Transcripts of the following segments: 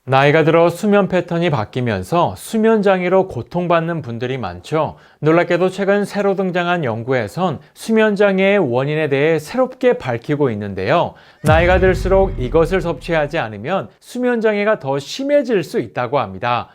나이가 들어 수면 패턴이 바뀌면서 수면 장애로 고통받는 분들이 많죠. 놀랍게도 최근 새로 등장한 연구에선 수면 장애의 원인에 대해 새롭게 밝히고 있는데요. 나이가 들수록 이것을 섭취하지 않으면 수면 장애가 더 심해질 수 있다고 합니다.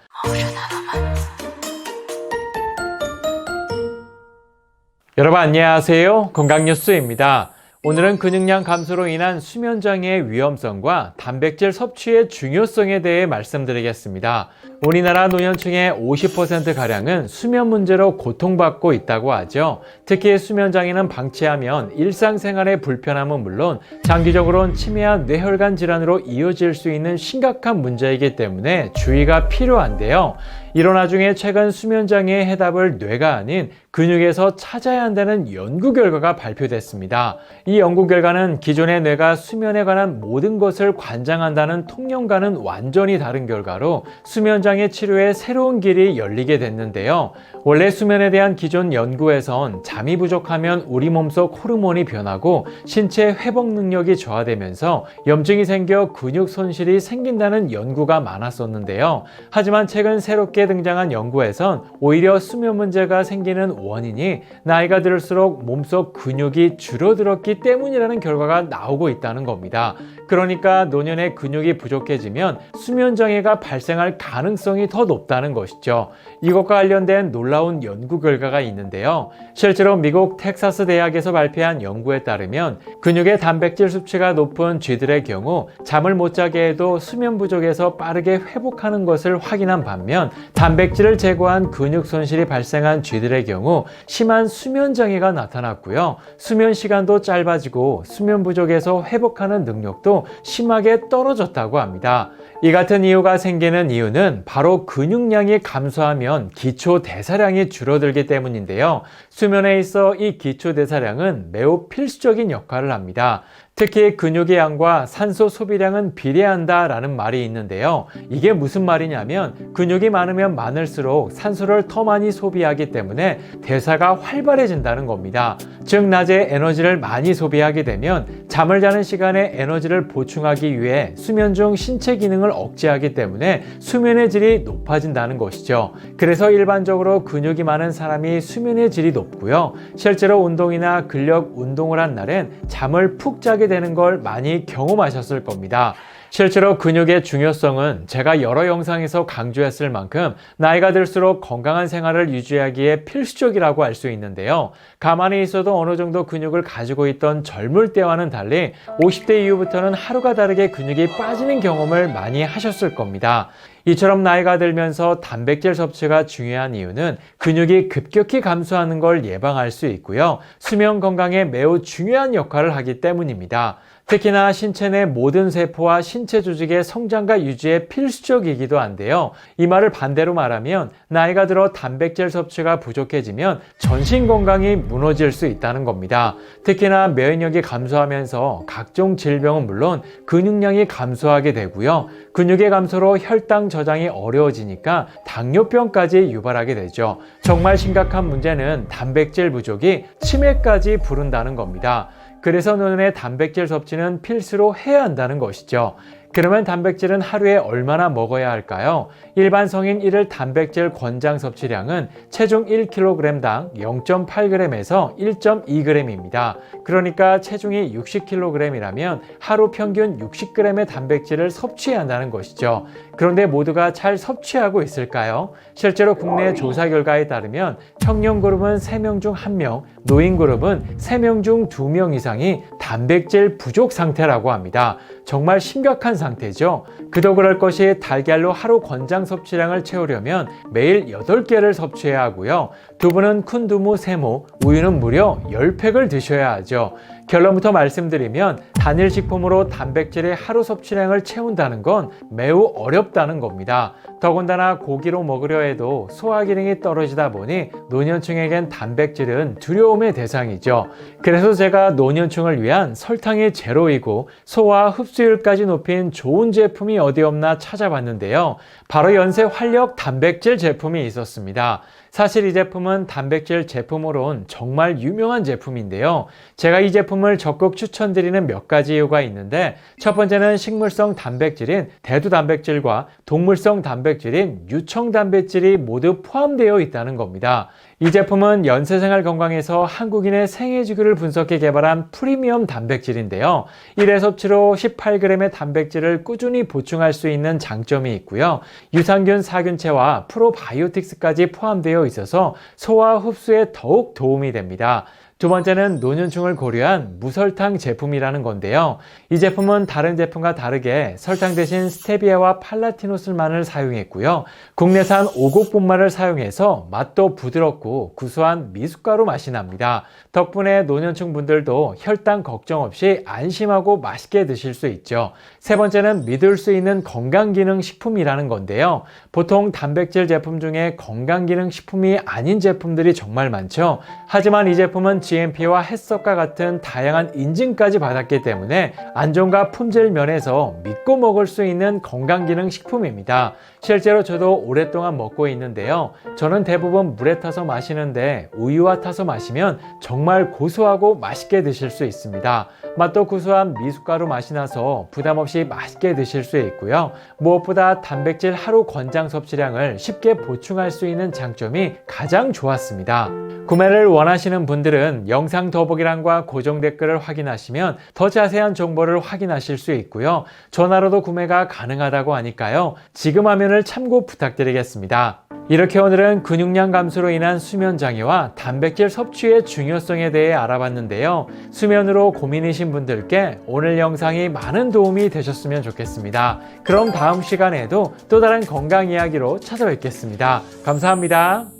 여러분 안녕하세요. 건강뉴스입니다. 오늘은 근육량 감소로 인한 수면장애의 위험성과 단백질 섭취의 중요성에 대해 말씀드리겠습니다. 우리나라 노년층의 50%가량은 수면 문제로 고통받고 있다고 하죠. 특히 수면장애는 방치하면 일상생활의 불편함은 물론 장기적으로는 치매와 뇌혈관 질환으로 이어질 수 있는 심각한 문제이기 때문에 주의가 필요한데요. 이런 와중에 최근 수면장애의 해답을 뇌가 아닌 근육에서 찾아야 한다는 연구 결과가 발표됐습니다. 이 연구 결과는 기존의 뇌가 수면에 관한 모든 것을 관장한다는 통념과는 완전히 다른 결과로 수면장애 치료에 새로운 길이 열리게 됐는데요. 원래 수면에 대한 기존 연구에선 잠이 부족하면 우리 몸속 호르몬이 변하고 신체 회복 능력이 저하되면서 염증이 생겨 근육 손실이 생긴다는 연구가 많았었는데요. 하지만 최근 새롭게 등장한 연구에선 오히려 수면 문제가 생기는 원인이 나이가 들수록 몸속 근육이 줄어들었기 때문이라는 결과가 나오고 있다는 겁니다. 그러니까 노년에 근육이 부족해지면 수면 장애가 발생할 가능성이 더 높다는 것이죠. 이것과 관련된 놀라운 연구 결과가 있는데요. 실제로 미국 텍사스 대학에서 발표한 연구에 따르면 근육의 단백질 수치가 높은 쥐들의 경우 잠을 못 자게 해도 수면 부족에서 빠르게 회복하는 것을 확인한 반면 단백질을 제거한 근육 손실이 발생한 쥐들의 경우 심한 수면 장애가 나타났고요. 수면 시간도 짧아지고 수면 부족에서 회복하는 능력도 심하게 떨어졌다고 합니다. 이 같은 이유가 생기는 이유는 바로 근육량이 감소하면 기초 대사량이 줄어들기 때문인데요. 수면에 있어 이 기초 대사량은 매우 필수적인 역할을 합니다. 특히 근육의 양과 산소 소비량은 비례한다라는 말이 있는데요. 이게 무슨 말이냐면 근육이 많으면 많을수록 산소를 더 많이 소비하기 때문에 대사가 활발해진다는 겁니다. 즉 낮에 에너지를 많이 소비하게 되면 잠을 자는 시간에 에너지를 보충하기 위해 수면 중 신체 기능을 억제하기 때문에 수면의 질이 높아진다는 것이죠. 그래서 일반적으로 근육이 많은 사람이 수면의 질이 높고요. 실제로 운동이나 근력 운동을 한 날엔 잠을 푹 자게 되는 걸 많이 경험하셨을 겁니다. 실제로 근육의 중요성은 제가 여러 영상에서 강조했을 만큼 나이가 들수록 건강한 생활을 유지하기에 필수적이라고 할 수 있는데요. 가만히 있어도 어느 정도 근육을 가지고 있던 젊을 때와는 달리 50대 이후부터는 하루가 다르게 근육이 빠지는 경험을 많이 하셨을 겁니다. 이처럼 나이가 들면서 단백질 섭취가 중요한 이유는 근육이 급격히 감소하는 걸 예방할 수 있고요. 수면 건강에 매우 중요한 역할을 하기 때문입니다. 특히나 신체 내 모든 세포와 신체 조직의 성장과 유지에 필수적이기도 한데요. 이 말을 반대로 말하면 나이가 들어 단백질 섭취가 부족해지면 전신 건강이 무너질 수 있다는 겁니다. 특히나 면역력이 감소하면서 각종 질병은 물론 근육량이 감소하게 되고요. 근육의 감소로 혈당 저장이 어려워지니까 당뇨병까지 유발하게 되죠. 정말 심각한 문제는 단백질 부족이 치매까지 부른다는 겁니다. 그래서 노년의 단백질 섭취는 필수로 해야 한다는 것이죠. 그러면 단백질은 하루에 얼마나 먹어야 할까요? 일반 성인 1일 단백질 권장 섭취량은 체중 1kg당 0.8g에서 1.2g입니다. 그러니까 체중이 60kg이라면 하루 평균 60g의 단백질을 섭취해야 한다는 것이죠. 그런데 모두가 잘 섭취하고 있을까요? 실제로 국내 조사 결과에 따르면 청년 그룹은 3명 중 1명, 노인 그룹은 3명 중 2명 이상이 단백질 부족 상태라고 합니다. 정말 심각한 상태죠. 그도 그럴 것이 달걀로 하루 권장 섭취량을 채우려면 매일 8개를 섭취해야 하고요. 두부는 큰 두부 3모, 우유는 무려 10팩을 드셔야 하죠. 결론부터 말씀드리면 단일 식품으로 단백질의 하루 섭취량을 채운다는 건 매우 어렵다는 겁니다. 더군다나 고기로 먹으려 해도 소화 기능이 떨어지다 보니 노년층에겐 단백질은 두려움의 대상이죠. 그래서 제가 노년층을 위한 설탕이 제로이고 소화 흡수율까지 높인 좋은 제품이 어디 없나 찾아봤는데요. 바로 연세 활력 단백질 제품이 있었습니다. 사실 이 제품은 단백질 제품으론 정말 유명한 제품인데요. 제가 이 제품을 적극 추천드리는 몇 가지 이유가 있는데, 첫 번째는 식물성 단백질인 대두 단백질과 동물성 단백질인 유청 단백질이 모두 포함되어 있다는 겁니다. 이 제품은 연쇄생활건강에서 한국인의 생애주기를 분석해 개발한 프리미엄 단백질인데요. 1회 섭취로 18g의 단백질을 꾸준히 보충할 수 있는 장점이 있고요. 유산균, 사균체와 프로바이오틱스까지 포함되어 있어서 소화 흡수에 더욱 도움이 됩니다. 두 번째는 노년층을 고려한 무설탕 제품이라는 건데요. 이 제품은 다른 제품과 다르게 설탕 대신 스테비아와 팔라티노스만을 사용했고요. 국내산 오곡분말을 사용해서 맛도 부드럽고 구수한 미숫가루 맛이 납니다. 덕분에 노년층 분들도 혈당 걱정 없이 안심하고 맛있게 드실 수 있죠. 세 번째는 믿을 수 있는 건강기능식품이라는 건데요. 보통 단백질 제품 중에 건강기능식품이 아닌 제품들이 정말 많죠. 하지만 이 제품은 GMP와 햇석과 같은 다양한 인증까지 받았기 때문에 안전과 품질 면에서 믿고 먹을 수 있는 건강기능식품입니다. 실제로 저도 오랫동안 먹고 있는데요. 저는 대부분 물에 타서 마시는데 우유와 타서 마시면 정말 고소하고 맛있게 드실 수 있습니다. 맛도 구수한 미숫가루 맛이 나서 부담 없이 맛있게 드실 수 있고요. 무엇보다 단백질 하루 권장 섭취량을 쉽게 보충할 수 있는 장점이 가장 좋았습니다. 구매를 원하시는 분들은 영상 더보기란과 고정 댓글을 확인하시면 더 자세한 정보를 확인하실 수 있고요. 전화로도 구매가 가능하다고 하니까요. 지금 화면을 참고 부탁드리겠습니다. 이렇게 오늘은 근육량 감소로 인한 수면장애와 단백질 섭취의 중요성에 대해 알아봤는데요. 수면으로 고민이신 분들께 오늘 영상이 많은 도움이 되셨으면 좋겠습니다. 그럼 다음 시간에도 또 다른 건강 이야기로 찾아뵙겠습니다. 감사합니다.